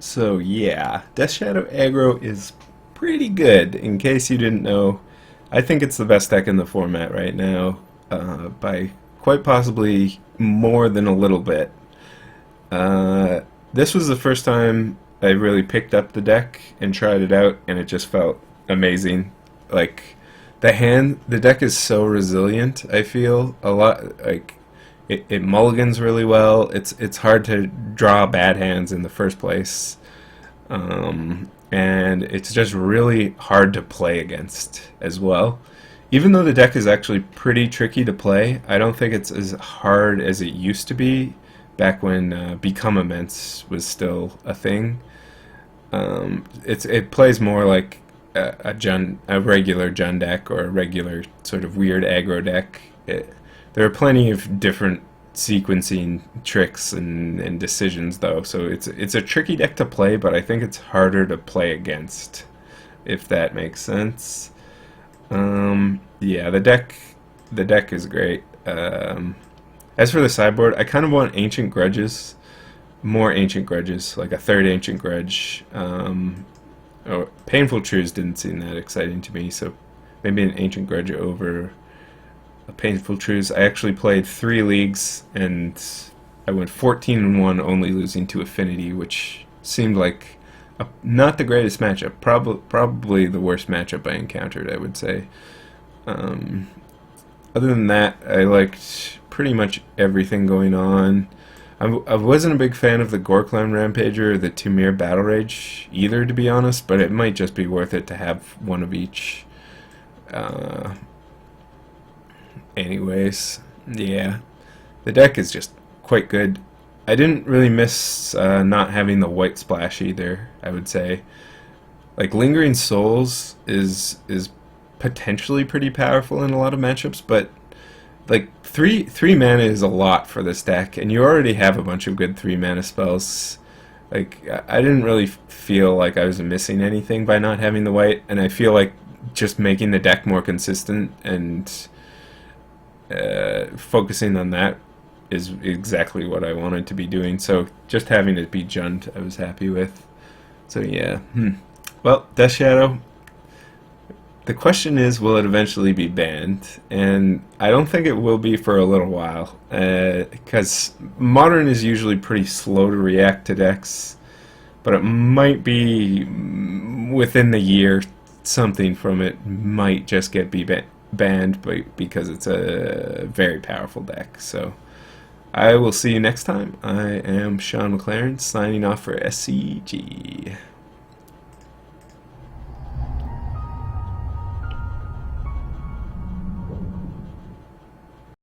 So yeah, Death Shadow aggro is pretty good. In case you didn't know, I think it's the best deck in the format right now, by quite possibly more than a little bit. Uh, this was the first time I really picked up the deck and tried it out, and it just felt amazing. Like the deck is so resilient. I feel a lot like it mulligans really well. It's hard to draw bad hands in the first place, and it's just really hard to play against as well. Even though the deck is actually pretty tricky to play, I don't think it's as hard as it used to be back when Become Immense was still a thing. It plays more like a regular Jund deck or a regular sort of weird aggro deck. There are plenty of different sequencing tricks and decisions though, so it's a tricky deck to play, but I think it's harder to play against, if that makes sense. Yeah, the deck is great. As for the sideboard, I kind of want Ancient Grudges, more Ancient Grudges, like a third Ancient Grudge. Painful Truths didn't seem that exciting to me, so maybe an Ancient Grudge over a Painful Truths. I actually played 3 leagues, and I went 14-1, only losing to Affinity, which seemed like not the greatest matchup. Probably the worst matchup I encountered, I would say. Other than that, I liked pretty much everything going on. I wasn't a big fan of the Gorklan Rampager or the Tumir Battle Rage either, to be honest, but it might just be worth it to have one of each. Anyways, yeah, the deck is just quite good. I didn't really miss not having the white splash either, I would say. Like, Lingering Souls is potentially pretty powerful in a lot of matchups, but like three mana is a lot for this deck, and you already have a bunch of good 3 mana spells. Like, I didn't really feel like I was missing anything by not having the white, and I feel like just making the deck more consistent and focusing on that is exactly what I wanted to be doing. So just having it be Jund, I was happy with. So yeah, well, Death Shadow. The question is, will it eventually be banned? And I don't think it will be for a little while, because Modern is usually pretty slow to react to decks, but it might be within the year something from it might just get banned because it's a very powerful deck. So I will see you next time. I am Shaun McLaren, signing off for SCG.